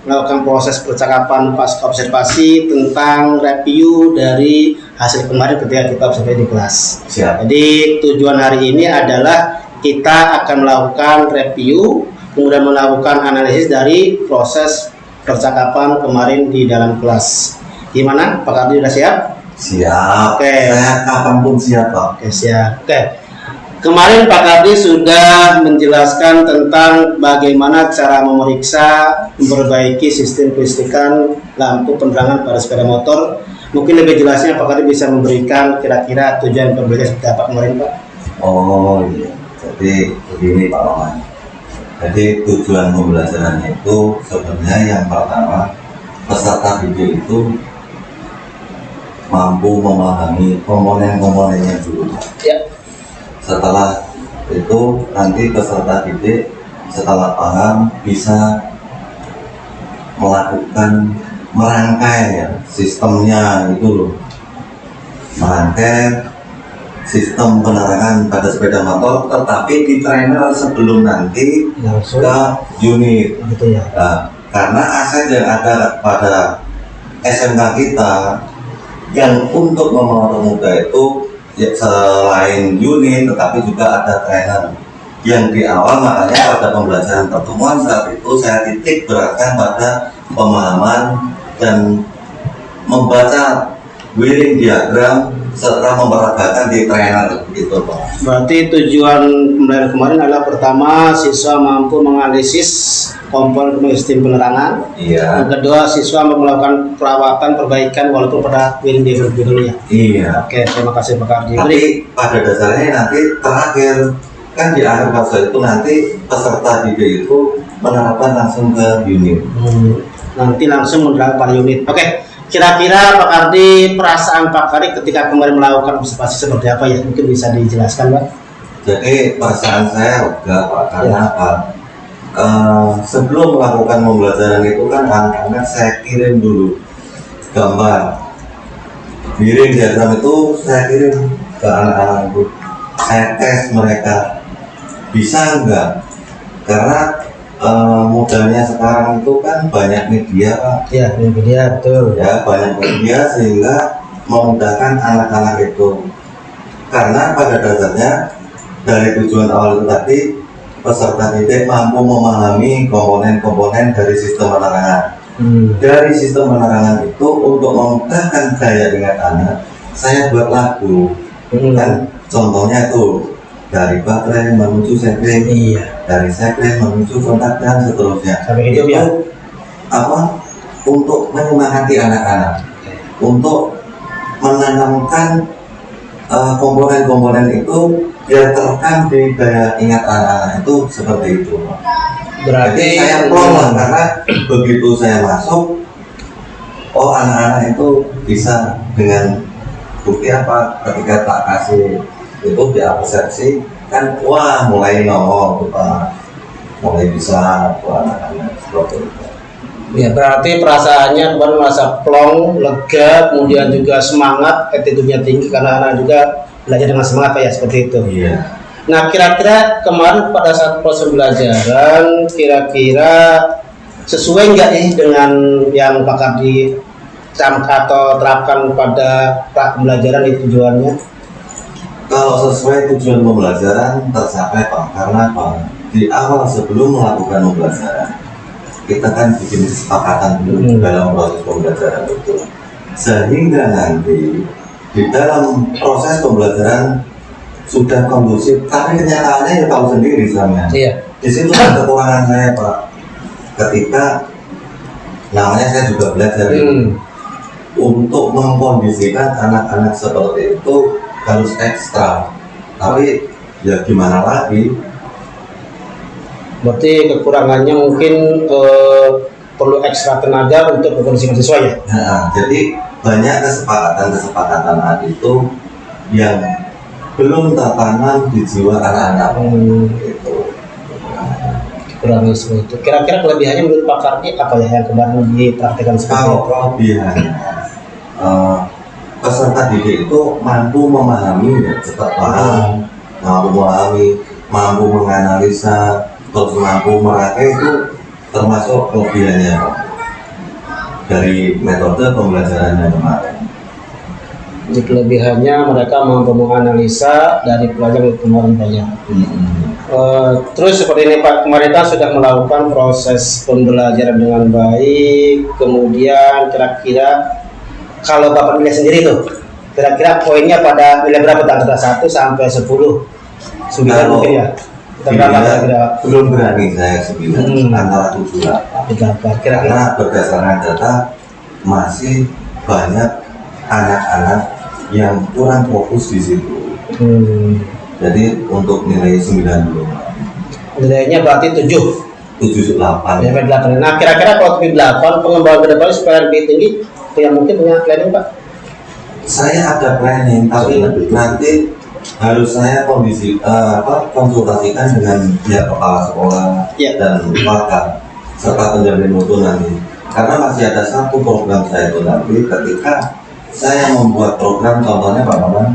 melakukan proses percakapan pasca observasi tentang review dari hasil kemarin ketika kita observasi di kelas. Siap. Jadi tujuan hari ini adalah kita akan melakukan review, kemudian melakukan analisis dari proses percakapan kemarin di dalam kelas. Gimana, Pak Kardi, sudah siap? Siap. Oke. Saya kapanpun siap, Pak. Oke, siap. Oke. Kemarin Pak Kardi sudah menjelaskan tentang bagaimana cara memeriksa, memperbaiki sistem kelistrikan lampu penerangan pada sepeda motor. Mungkin lebih jelasnya Pak Kardi bisa memberikan kira-kira tujuan perbaikan seperti apa kemarin, Pak? Oh iya. Jadi begini Pak Roman. Jadi tujuan pembelajarannya itu sebenarnya yang pertama, peserta didik itu mampu memahami komponen-komponennya dulu. Ya. Setelah itu nanti peserta didik setelah paham bisa melakukan merangkai ya, sistemnya itu loh, merangkai sistem penerangan pada sepeda motor, tetapi di trainer sebelum nanti Langsung ke unit. gitu ya. Nah, karena aset yang ada pada SMK kita yang untuk memotor muda itu ya, selain unit tetapi juga ada trainer yang di awal, makanya pada pembelajaran pertemuan saat itu saya titik beratkan pada pemahaman dan membaca wiring diagram serta memperagakan di trainer gitu Pak. Berarti tujuan pembelajaran kemarin adalah pertama, siswa mampu menganalisis komponen sistem penerangan. Iya. Yang kedua, siswa melakukan perawatan perbaikan walaupun pada wiring diagram dulu ya. Iya. Oke, terima kasih Pak Kardi. Tapi pada dasarnya nanti terakhir kan di akhir fase itu nanti peserta didik itu menerapkan langsung ke unit. Nanti langsung menerapkan pada unit. Oke, Kira-kira Pak Kardi, perasaan Pak Kardi ketika kemarin melakukan observasi seperti apa ya? Mungkin bisa dijelaskan, Pak. Jadi perasaan saya lega Pak, karena apa? Sebelum melakukan pembelajaran itu kan anak-anak saya kirim dulu gambar, miring diagram itu saya kirim ke anak-anak itu, saya tes mereka bisa enggak, karena modalnya sekarang itu kan banyak media Pak. Ya, media betul. Ya, banyak media sehingga memudahkan anak-anak itu, karena pada dasarnya dari tujuan awal itu tadi peserta didik mampu memahami komponen-komponen dari sistem penerangan. Dari sistem penerangan itu untuk memudahkan saya dengan anak, saya buat lagu. Kan contohnya itu dari baterai menuju sekling, Iya. dari sekling menuju kontak dan seterusnya. Sampai itu ya. Apa? Untuk menyemangati anak-anak, untuk menanamkan komponen-komponen itu biar terekam di daya ingat anak-anak itu seperti itu. Jadi saya plong lah, karena begitu saya masuk, oh anak-anak itu bisa dengan bukti apa? Ketika tak kasih itu diabsorpsi kan, wah mulai nongol tuh Pak, mulai bisa tuh anak-anak seperti itu. Ya, berarti perasaannya kemarin merasa plong, lega, kemudian juga semangat, attitude-nya tinggi karena anak juga belajar dengan semangat Pak ya, seperti itu. Iya. Nah, kira-kira kemarin pada saat proses pembelajaran, kira-kira sesuai nggak nih dengan yang Pak Kardi atau terapkan pada pembelajaran itu tujuannya? Kalau sesuai tujuan pembelajaran tercapai Pak, karena Pak, di awal sebelum melakukan pembelajaran kita kan bikin kesepakatan dulu dalam proses pembelajaran itu, sehingga nanti di dalam proses pembelajaran sudah kondusif, tapi kenyataannya ya tahu sendiri sampean. Iya. Di situ kan kekurangan saya Pak, ketika namanya saya juga belajar untuk mengkondisikan anak-anak seperti itu harus ekstra, tapi ya gimana lagi. Berarti kekurangannya mungkin perlu ekstra tenaga untuk berkondisi siswa ya? Nah, jadi banyak kesepakatan itu yang belum tertanam di jiwa anak-anak. Gitu. Kurangnya seperti itu. Kira-kira kelebihannya menurut Pak Kardi apa ya yang kemarin dipraktikkan seperti Kalau itu? kelebihannya, peserta didik itu mampu memahami, ya, cepat paham, mampu memahami, mampu menganalisa, terus mampu merakai, itu termasuk kelebihannya dari metode pembelajarannya kemarin. Jadi kelebihannya mereka mampu menganalisa dari pelajaran kemarin banyak. Terus seperti ini Pak, kemarin kan sudah melakukan proses pembelajaran dengan baik, kemudian kira-kira kalau Bapak nilai sendiri tuh, kira-kira poinnya pada nilai berapa antara 1 sampai 10? 9 mungkin ya? Kira-kira Belum berani saya 9, antara 7 8. kira-kira Karena berdasarkan data masih banyak anak-anak yang kurang fokus di situ. Jadi untuk nilai 9 belum. nilainya berarti 7 7 8. sampai 8. Nah, kira-kira kalau lebih 8 pengembangan ke depan supaya lebih tinggi, yang mungkin punya planning Pak? Saya ada planning, tapi nanti harus saya konsultasikan dengan pihak kepala sekolah dan wakil serta penjamin mutu nanti. Karena masih ada satu program saya itu nanti ketika saya membuat program, contohnya Pak Maman,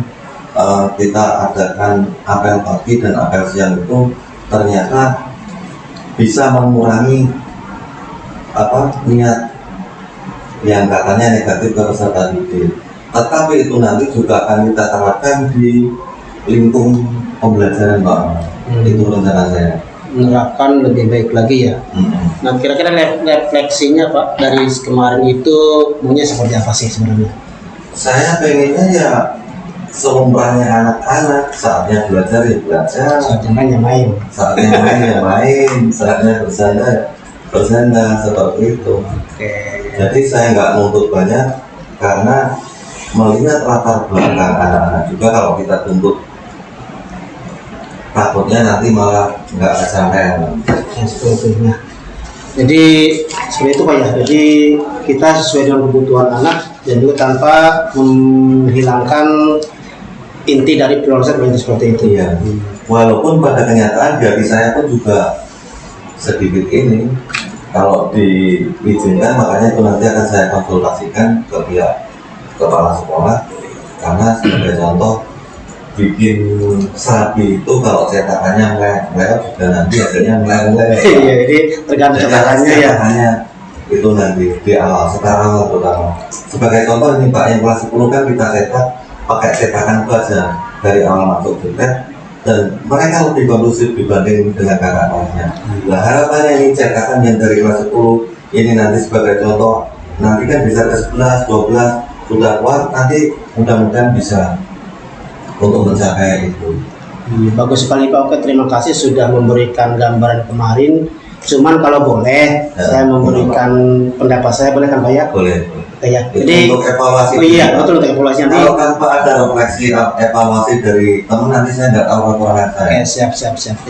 kita adakan apel pagi dan apel siang itu ternyata bisa mengurangi niat yang katanya negatif ke peserta didik. Tetapi itu nanti juga akan kita terapkan di lingkung pembelajaran Pak. Itu rencana saya. Menerapkan lebih baik lagi ya. Nah, kira-kira refleksinya Pak dari kemarin itu maunya seperti apa sih sebenarnya? Saya pengennya ya seumurnya anak-anak, saatnya belajar ya belajar, Saatnya main ya main. saatnya main ya main, saatnya bersanda seperti itu. Jadi saya nggak nuntut banyak karena melihat latar belakang anak-anak juga. Kalau kita tuntut takutnya nanti malah nggak kesampaian. Ya, seperti itu. Nah, Jadi seperti itu Pak ya. Jadi kita sesuai dengan kebutuhan anak dan juga tanpa menghilangkan inti dari proses seperti itu. Iya. Walaupun pada kenyataan dari saya pun juga sedikit ini, kalau diizinkan makanya itu nanti akan saya konsultasikan ke pihak kepala sekolah, karena sebagai contoh bikin serabi itu kalau cetakannya meleleh juga nanti hasilnya meleleh. Iya, jadi tergantung cetakannya ya. Cetakannya itu nanti di awal, secara awal terutama. Sebagai contoh ini Pak, yang kelas 10 kan kita cetak pakai cetakan baja dari awal masuk butet, dan mereka lebih kondusif dibanding dengan kakak kelasnya. Nah harapannya ini cetakan yang dari kelas 10 ini nanti sebagai contoh, nanti kan bisa ke 11, 12 sudah kuat, nanti mudah-mudahan bisa untuk mencapai itu. Bagus sekali Pak. Oke, terima kasih sudah memberikan gambaran kemarin. Cuman kalau boleh Ya, saya memberikan pendapat saya, boleh kan Pak ya? Boleh. Ya. Itu Jadi untuk evaluasi. oh iya betul, untuk evaluasi nanti. Kalau tanpa ada refleksi evaluasi dari teman, nanti saya nggak tahu kekurangan saya. Oke, siap.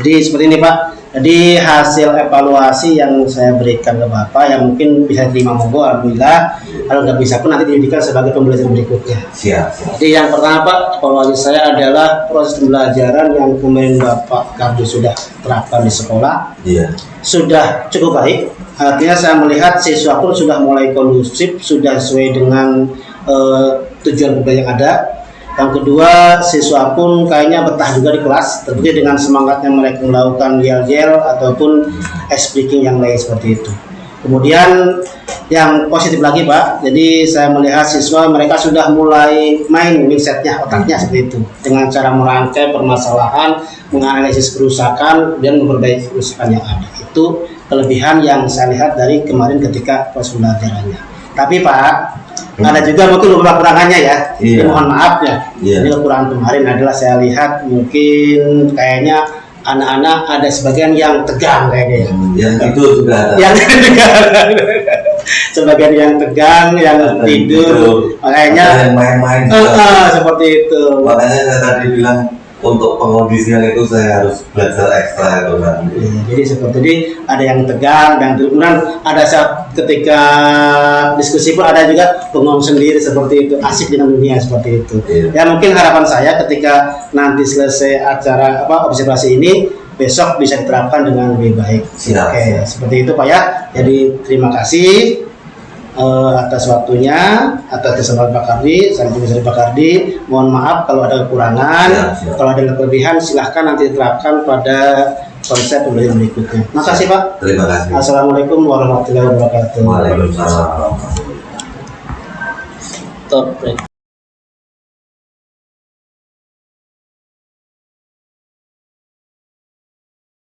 Jadi seperti ini Pak. Jadi hasil evaluasi yang saya berikan ke Bapak yang mungkin bisa diterima monggo, alhamdulillah. Kalau nggak bisa pun nanti dijadikan sebagai pembelajaran berikutnya. Siap. Jadi yang pertama Pak, evaluasi saya adalah proses pembelajaran yang kemarin Bapak Kardi sudah terapkan di sekolah Iya. sudah cukup baik. Artinya saya melihat siswa pun sudah mulai kondusif, sudah sesuai dengan tujuan pembelajaran yang ada. Yang kedua, siswa pun kayaknya betah juga di kelas, tentunya dengan semangatnya mereka melakukan yel-yel ataupun speaking yang lain seperti itu. Kemudian yang positif lagi Pak, jadi saya melihat siswa mereka sudah mulai main mindsetnya, otaknya seperti itu, dengan cara merangkai permasalahan, menganalisis kerusakan dan memperbaiki kerusakan yang ada. Itu kelebihan yang saya lihat dari kemarin ketika proses pembelajarannya. Tapi Pak, ada juga mungkin beberapa kekurangannya ya. Iya. Mohon maaf ya. Iya. Ini kekurangan kemarin adalah saya lihat mungkin kayaknya anak-anak ada sebagian yang tegang kayaknya ya. Yang itu juga ada. Yang sebagian yang tegang, yang Ada tidur, Ada makanya yang main-main juga. seperti itu. Makanya saya tadi bilang untuk pengondisian itu saya harus belajar ekstra itu nanti. Jadi seperti ini ada yang tegang dan kemudian ada saat ketika diskusi pun ada juga bengong sendiri seperti itu, asik dengan dunia seperti itu. Iya. Ya mungkin harapan saya ketika nanti selesai acara observasi ini besok bisa diterapkan dengan lebih baik. Siap. Oke, seperti itu Pak ya. Jadi terima kasih atas waktunya, atas kesempatan Pak Kardi. Saya dari Pak Kardi, mohon maaf kalau ada kekurangan. Siap. Kalau ada kelebihan silahkan nanti diterapkan pada konsep pembelajaran berikutnya. Makasih Pak. Terima kasih. Assalamualaikum warahmatullahi wabarakatuh. Waalaikumsalam. Top.